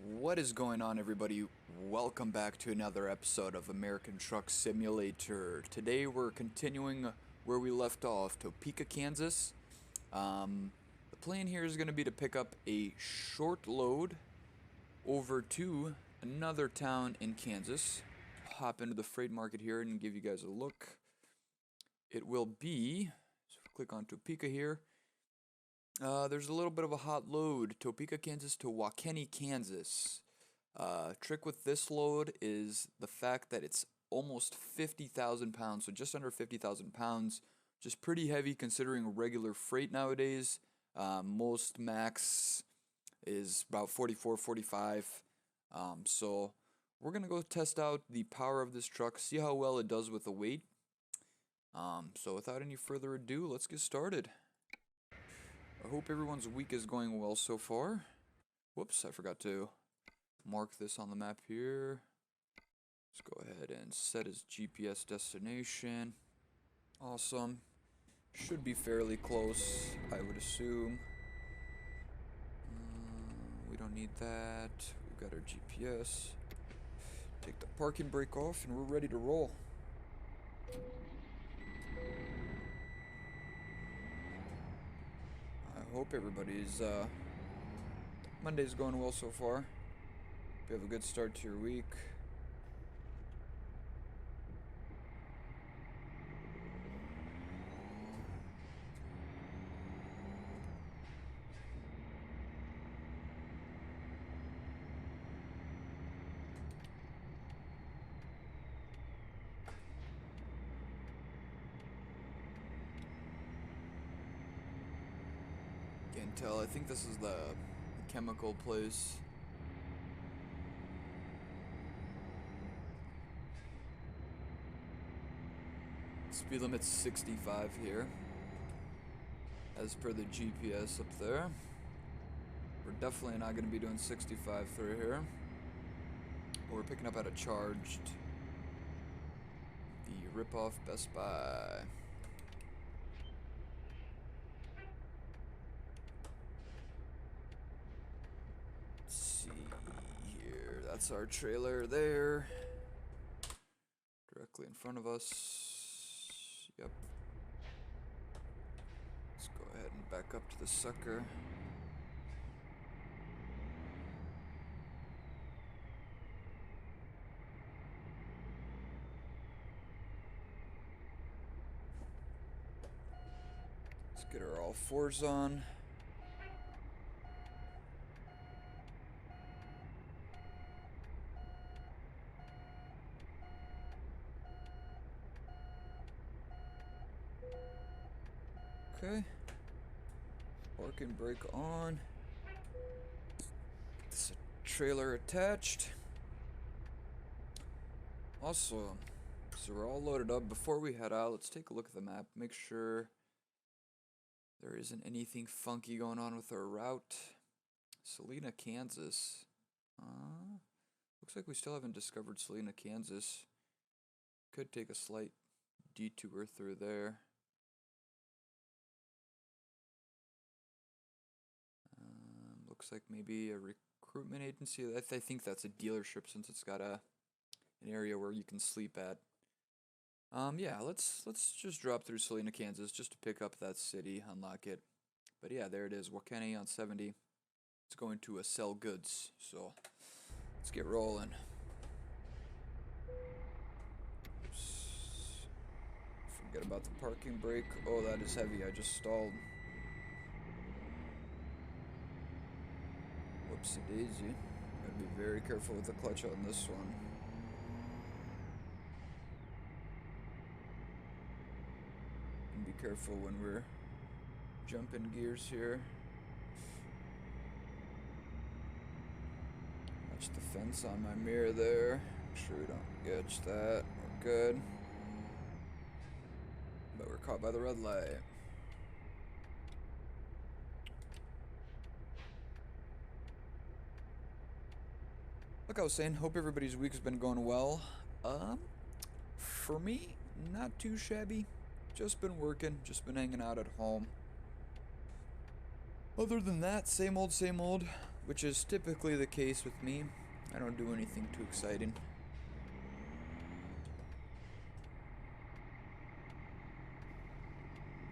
What is going on, everybody? Welcome back to another episode of American Truck Simulator. Today we're continuing where we left off, Topeka, Kansas. The plan here is going to be to pick up a short load over to another town in Kansas. Hop into the freight market here and give you guys a look. It will be, so click on Topeka here. There's a little bit of a hot load, Topeka, Kansas to Waukene, Kansas. Trick with this load is the fact that it's almost 50,000 pounds, so just under 50,000 pounds, which is pretty heavy considering regular freight nowadays. Most max is about 44, 45. So we're going to go test out the power of this truck, see how well it does with the weight. So without any further ado, let's get started. I hope everyone's week is going well so far. Whoops, I forgot to mark this on the map here. Let's go ahead and set his GPS destination. Awesome. Should be fairly close, I would assume. We don't need that. We've got our GPS. Take the parking brake off and we're ready to roll. I hope everybody's Monday's going well so far. Hope you have a good start to your week. Can't tell. I think this is the chemical place. Speed limit's 65 here, as per the GPS up there. We're definitely not going to be doing 65 through here. But we're picking up at a charged, the ripoff Best Buy. That's our trailer there, directly in front of us. Yep. Let's go ahead and back up to the sucker. Let's get our all fours on. Okay, parking brake on. This trailer attached. Awesome. So we're all loaded up. Before we head out, let's take a look at the map. Make sure there isn't anything funky going on with our route. Salina, Kansas. Looks like we still haven't discovered Salina, Kansas. Could take a slight detour through there. Looks like maybe a recruitment agency. I think that's a dealership since it's got an area where you can sleep at. Yeah, let's just drop through Salina, Kansas just to pick up that city, unlock it. But yeah, there it is, Waukene on 70. It's going to sell goods, so let's get rolling. Oops. Forget about the parking brake. Oh, that is heavy. I just stalled. Whoopsie daisy. Gotta be very careful with the clutch on this one. And be careful when we're jumping gears here. Watch the fence on my mirror there. Make sure we don't catch that. We're good. But we're caught by the red light. Like I was saying, hope everybody's week has been going well. For me, not too shabby. Just been working, just been hanging out at home. Other than that, same old, same old. which is typically the case with me. I don't do anything too exciting.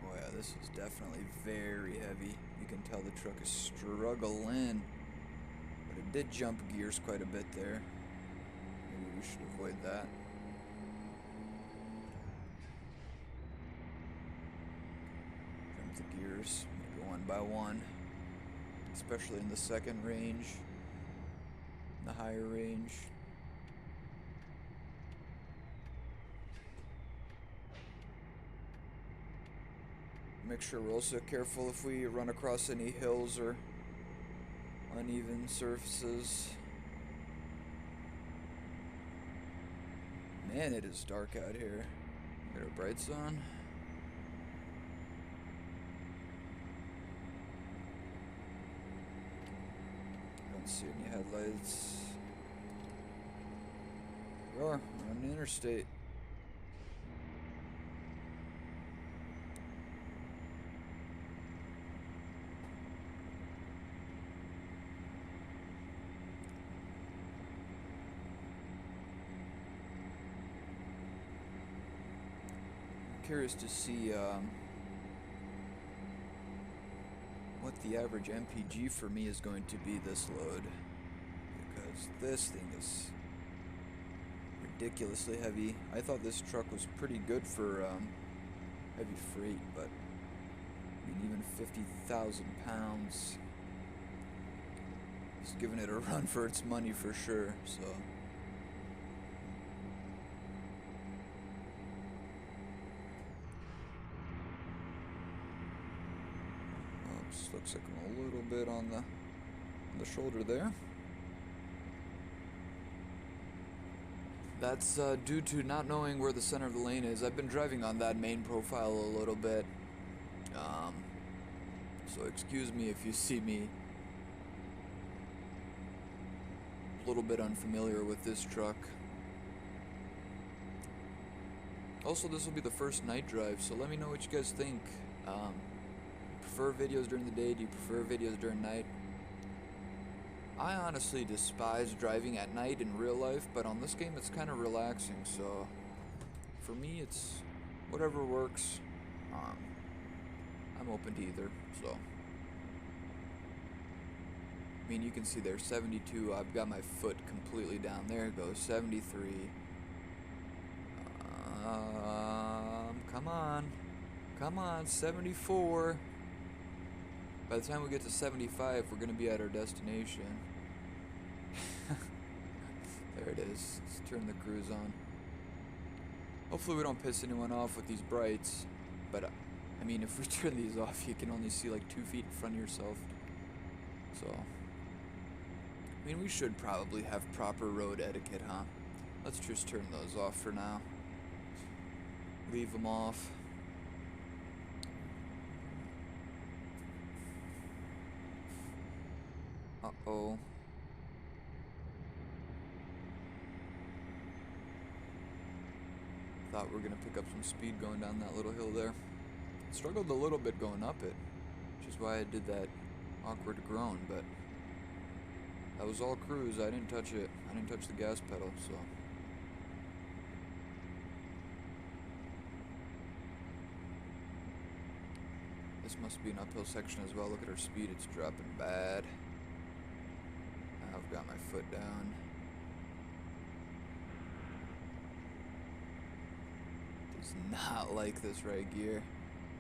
Oh yeah, this is definitely very heavy. You can tell the truck is struggling. But it did jump gears quite a bit there. Maybe we should avoid that. Jump the gears, maybe one by one. Especially in the second range. The higher range. Make sure we're also careful if we run across any hills or uneven surfaces. Man, it is dark out here. Got our brights on. Don't see any headlights. We are on the interstate. Curious to see what the average MPG for me is going to be this load, because this thing is ridiculously heavy. I thought this truck was pretty good for heavy freight, but I mean, even 50,000 pounds is giving it a run for its money for sure. So. Looks like I'm a little bit on the shoulder there. That's due to not knowing where the center of the lane is. I've been driving on that main profile a little bit. So excuse me if you see me a little bit unfamiliar with this truck. Also, this will be the first night drive, so let me know what you guys think. Prefer videos during the day? Do you prefer videos during night? I honestly despise driving at night in real life, but on this game it's kind of relaxing, so for me it's whatever works. I'm open to either, so. I mean, you can see there, 72, I've got my foot completely down. There it goes, 73. Come on, 74. By the time we get to 75, we're going to be at our destination. There it is. Let's turn the cruise on. Hopefully we don't piss anyone off with these brights. But, I mean, if we turn these off, you can only see like 2 feet in front of yourself. So, I mean, we should probably have proper road etiquette, huh? Let's just turn those off for now. Leave them off. Uh-oh. Thought we were going to pick up some speed going down that little hill there. Struggled a little bit going up it, which is why I did that awkward groan, but that was all cruise. I didn't touch it. I didn't touch the gas pedal, so. This must be an uphill section as well. Look at our speed. It's dropping bad. I've got my foot down. Does not like this right gear.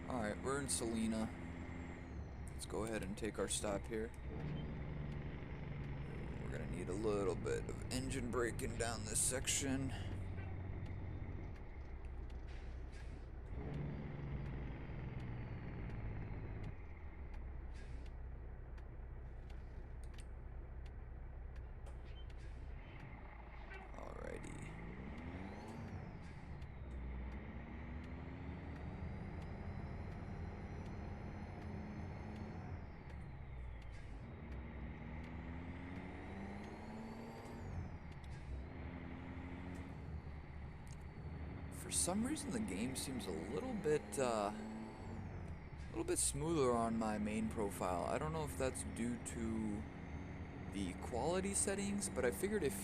Alright, we're in Salina. Let's go ahead and take our stop here. We're gonna need a little bit of engine braking down this section. For some reason the game seems a little bit smoother on my main profile. I don't know if that's due to the quality settings, but I figured if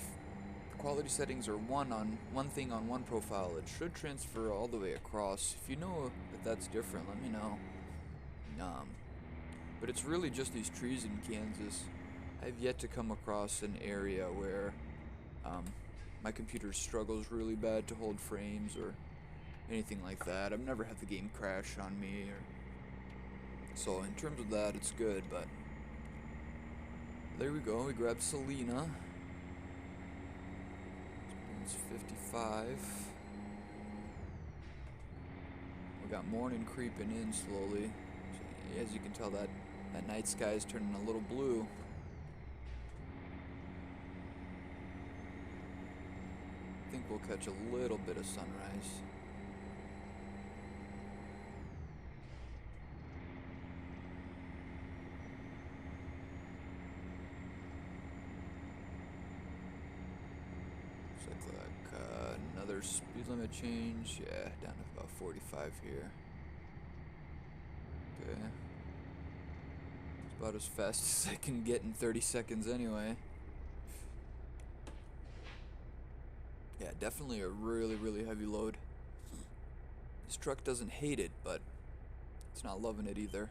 the quality settings are one thing on one profile, it should transfer all the way across. If you know that that's different, let me know. But it's really just these trees in Kansas. I've yet to come across an area where my computer struggles really bad to hold frames or anything like that. I've never had the game crash on me, so in terms of that, it's good. But there we go. We grabbed Selena. It's 55. We got morning creeping in slowly. So, as you can tell, that night sky is turning a little blue. I think we'll catch a little bit of sunrise. Looks like another speed limit change. Yeah, down to about 45 here. Okay. It's about as fast as I can get in 30 seconds anyway. Yeah, definitely a really, really heavy load. This truck doesn't hate it, but it's not loving it either.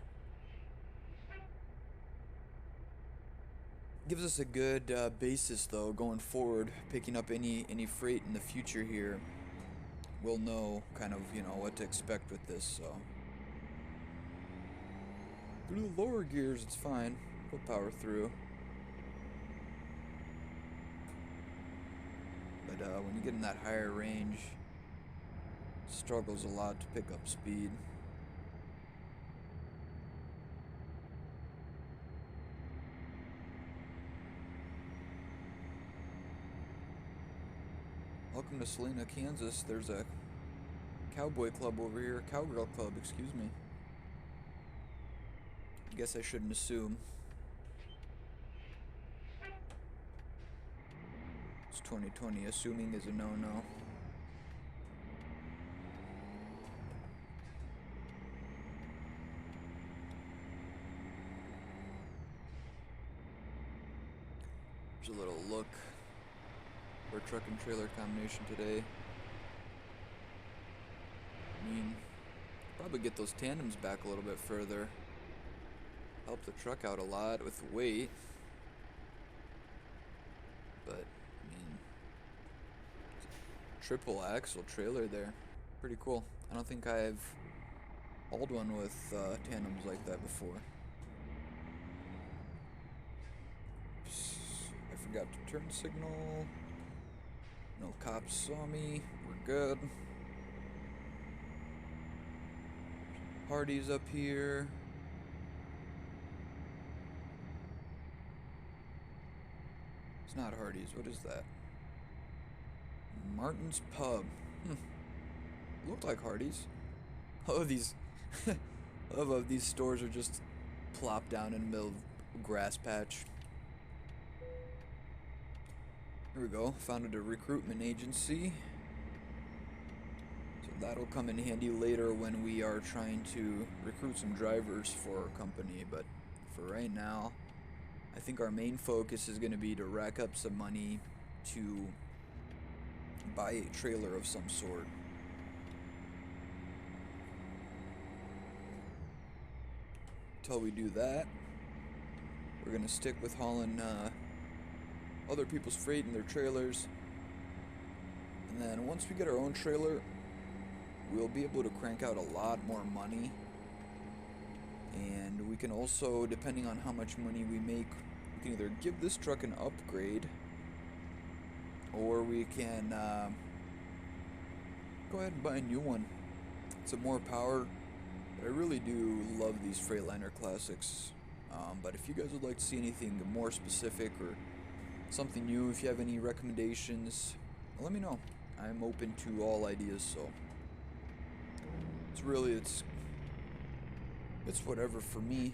Gives us a good basis, though, going forward. Picking up any freight in the future here, we'll know kind of, what to expect with this, so. Through the lower gears, it's fine. We'll power through. But when you get in that higher range, it struggles a lot to pick up speed. Welcome to Selena, Kansas. There's a cowboy club over here, cowgirl club, excuse me. I guess I shouldn't assume. It's 2020, assuming is a no-no. There's a little look. Our truck and trailer combination today. I mean, probably get those tandems back a little bit further. Help the truck out a lot with weight. But, I mean, triple axle trailer there. Pretty cool. I don't think I've hauled one with tandems like that before. Oops. I forgot to turn signal. No cops saw me. We're good. Hardy's up here. It's not Hardy's. What is that? Martin's Pub. Looked like Hardy's. Oh, these. I love how these stores are just plopped down in the middle of a grass patch. Here we go. Founded a recruitment agency. So that'll come in handy later when we are trying to recruit some drivers for our company. But for right now, I think our main focus is going to be to rack up some money to buy a trailer of some sort. Until we do that, we're going to stick with hauling other people's freight in their trailers. And then once we get our own trailer, we'll be able to crank out a lot more money. And we can also, depending on how much money we make, we can either give this truck an upgrade, or we can go ahead and buy a new one. It's a more power, but I really do love these Freightliner Classics. But if you guys would like to see anything more specific or something new, if you have any recommendations, let me know. I'm open to all ideas, so it's whatever for me.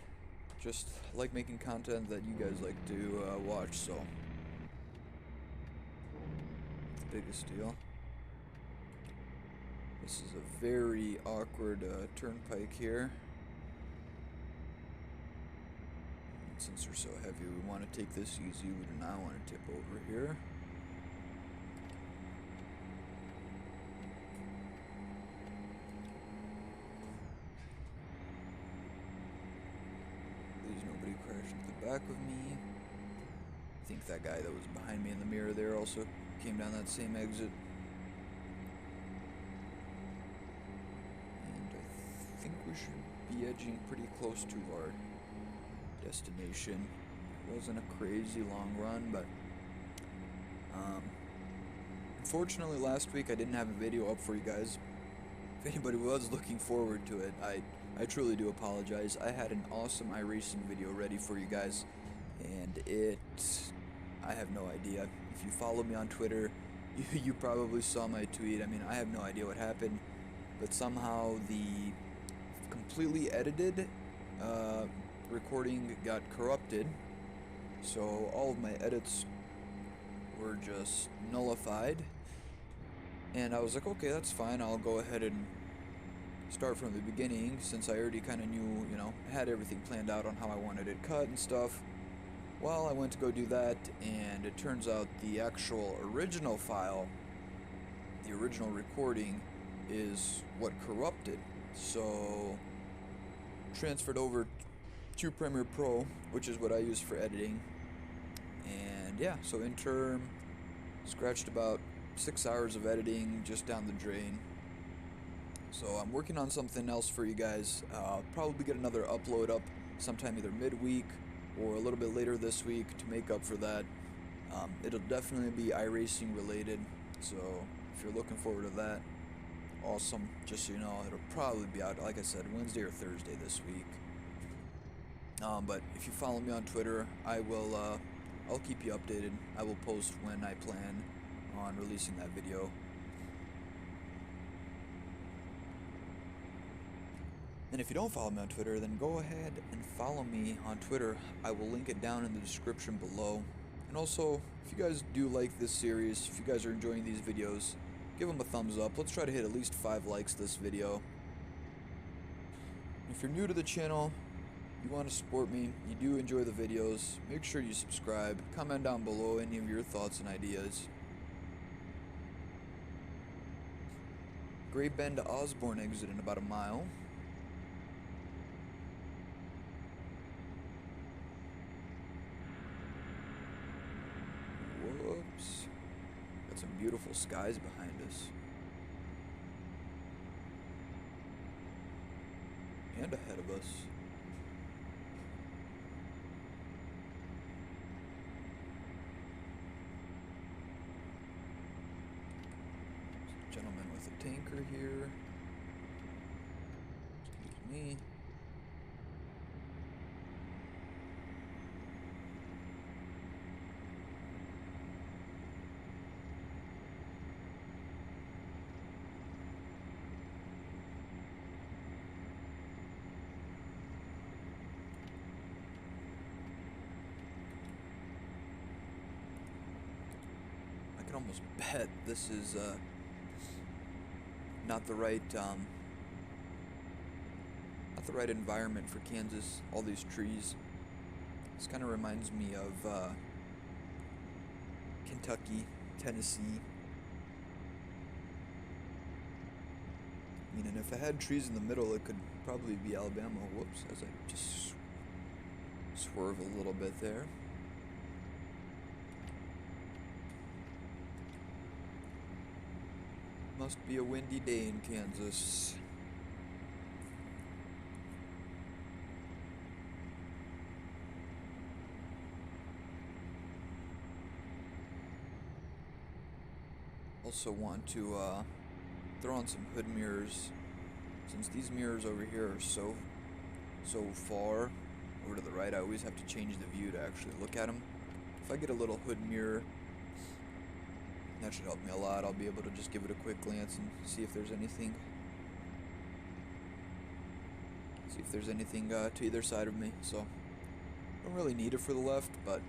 Just like making content that you guys like to watch, so it's the biggest deal. This is a very awkward turnpike here. since they're so heavy, we want to take this easy. We do not want to tip over here. Please nobody crash into the back of me. I think that guy that was behind me in the mirror there also came down that same exit. And I think we should be edging pretty close to our destination. It wasn't a crazy long run, but unfortunately last week I didn't have a video up for you guys. If anybody was looking forward to it, I truly do apologize. I had an awesome iRacing video ready for you guys, and I have no idea. If you follow me on Twitter, you probably saw my tweet. I mean, I have no idea what happened, but somehow the completely edited recording got corrupted, so all of my edits were just nullified, and I was like, okay, that's fine, I'll go ahead and start from the beginning, since I already kind of knew, had everything planned out on how I wanted it cut and stuff. Well, I went to go do that, and it turns out the actual original file, the original recording, is what corrupted. So, transferred over to Premiere Pro, which is what I use for editing. And yeah, so in term, scratched about 6 hours of editing just down the drain. So I'm working on something else for you guys. Probably get another upload up sometime either midweek or a little bit later this week to make up for that. It'll definitely be iRacing related, so if you're looking forward to that, awesome. Just so you know, it'll probably be out, like I said, Wednesday or Thursday this week. But if you follow me on Twitter, I'll keep you updated. I will post when I plan on releasing that video. And if you don't follow me on Twitter, then go ahead and follow me on Twitter. I will link it down in the description below. And also, if you guys do like this series, if you guys are enjoying these videos, give them a thumbs up. Let's try to hit at least 5 likes this video. If you're new to the channel, you want to support me, you do enjoy the videos, make sure you subscribe, comment down below any of your thoughts and ideas. Great Bend to Osborne exit in about a mile. Whoops. Got some beautiful skies behind us. And ahead of us. Gentleman with a tanker here. Excuse me. I can almost bet this is not the right environment for Kansas. All these trees. This kind of reminds me of Kentucky, Tennessee. I mean, and if it had trees in the middle, it could probably be Alabama. Whoops, as I just swerve a little bit there. Must be a windy day in Kansas. Also want to throw on some hood mirrors, since these mirrors over here are so far over to the right. I always have to change the view to actually look at them. If I get a little hood mirror, that should help me a lot. I'll be able to just give it a quick glance and see if there's anything. To either side of me. So, I don't really need it for the left, but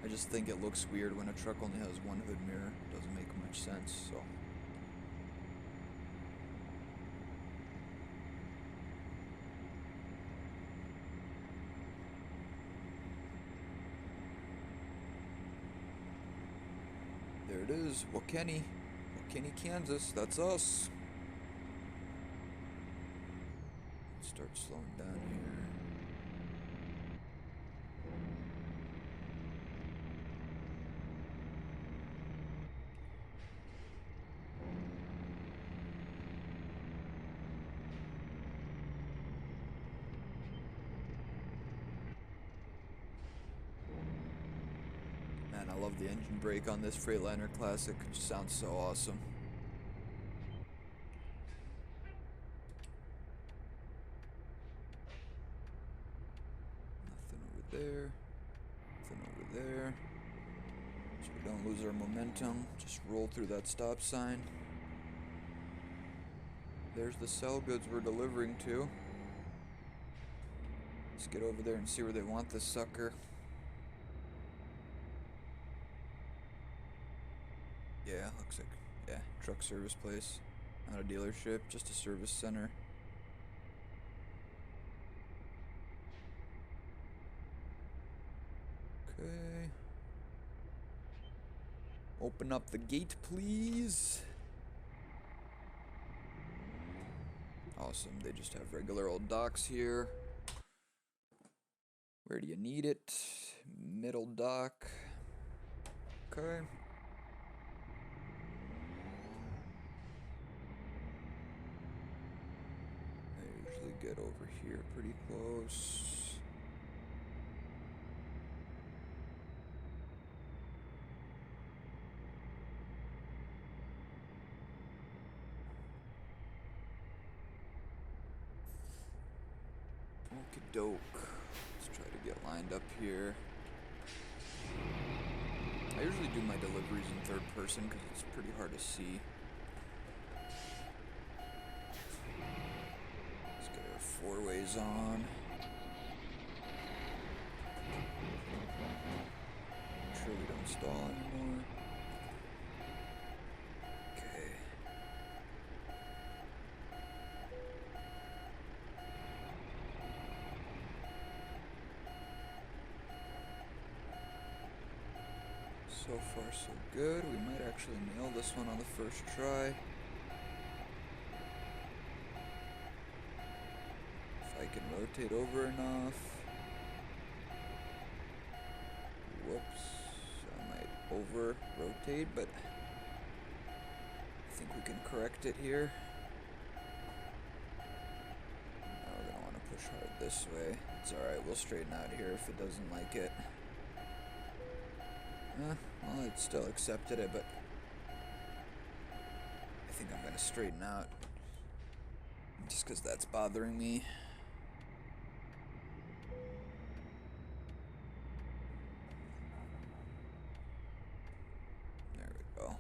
I just think it looks weird when a truck only has one hood mirror. It doesn't make much sense, so. There it is, Wakeni, Kansas. That's us. Start slowing down here. Man, I love the engine brake on this Freightliner Classic. It just sounds so awesome. Nothing over there. Nothing over there. So we don't lose our momentum. Just roll through that stop sign. There's the sell goods we're delivering to. Let's get over there and see where they want this sucker. Yeah, looks like, yeah, truck service place. Not a dealership, just a service center. Okay. Open up the gate, please. Awesome, they just have regular old docks here. Where do you need it? Middle dock. Okay. I usually get over here pretty close. Okie doke. Let's try to get lined up here. I usually do my deliveries in third person because it's pretty hard to see. Let's get our four ways on. Make sure we don't stall anymore. Okay. So far, so good. We might actually nail this one on the first try. If I can rotate over enough. Whoops. I might over rotate, but I think we can correct it here. Now we're going to want to push hard this way. It's alright, we'll straighten out here if it doesn't like it. Well, it still accepted it, but I think I'm gonna straighten out just because that's bothering me. There we go.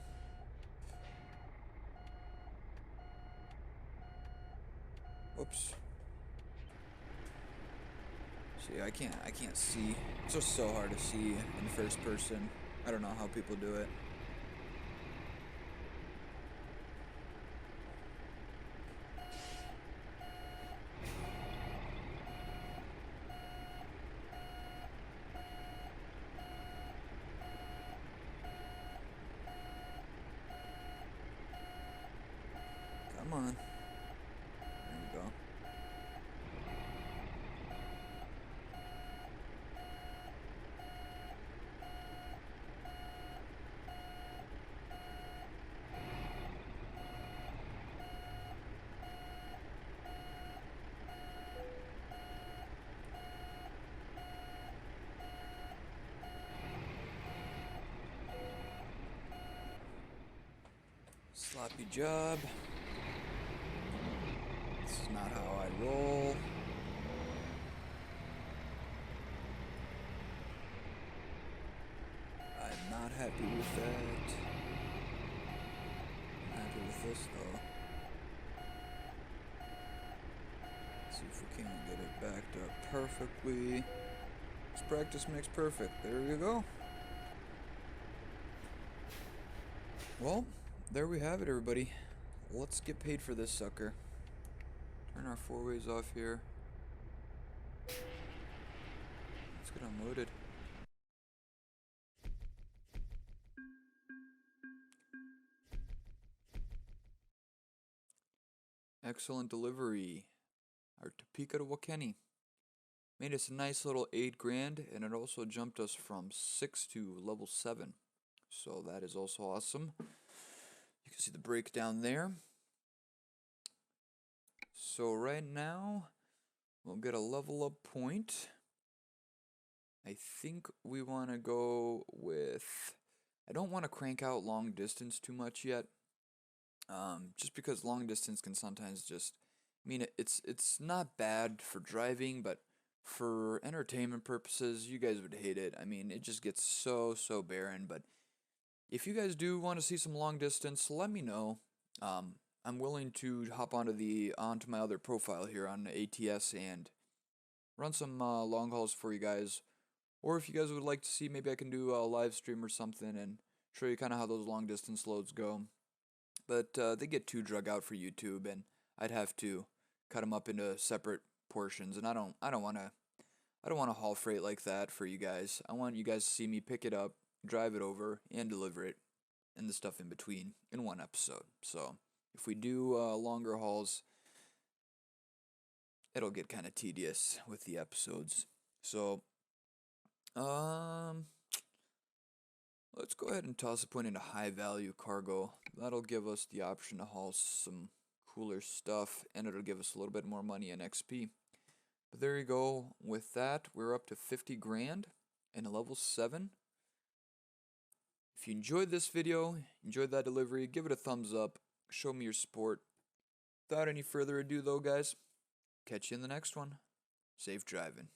Whoops. See, I can't see. It's just so hard to see in first person. I don't know how people do it. Come on. There we go. Sloppy job. This is not how I roll. I'm not happy with that. I'm happy with this though. Let's see if we can get it backed up perfectly. This practice makes perfect. There you go. Well, there we have it, everybody. Let's get paid for this sucker. Turn our four ways off here. Let's get unloaded. Excellent delivery. Our Topeka to Wakeni. Made us a nice little 8 grand, and it also jumped us from 6 to level 7. So that is also awesome. You can see the breakdown there. So right now, we'll get a level up point. I think we want to go with... I don't want to crank out long distance too much yet. Just because long distance can sometimes just... I mean, it's not bad for driving, but for entertainment purposes, you guys would hate it. I mean, it just gets so barren. But if you guys do want to see some long distance, let me know. I'm willing to hop onto my other profile here on ATS and run some long hauls for you guys. Or if you guys would like to see, maybe I can do a live stream or something and show you kind of how those long distance loads go. But they get too drug out for YouTube, and I'd have to cut them up into separate portions, and I don't want to haul freight like that for you guys. I want you guys to see me pick it up, drive it over, and deliver it, and the stuff in between in one episode. So if we do longer hauls, it'll get kind of tedious with the episodes. So let's go ahead and toss a point into high value cargo. That'll give us the option to haul some cooler stuff, and it'll give us a little bit more money in XP. But there you go. With that, we're up to 50 grand and a level 7. If you enjoyed this video, enjoyed that delivery, give it a thumbs up, show me your support. Without any further ado though, guys, catch you in the next one. Safe driving.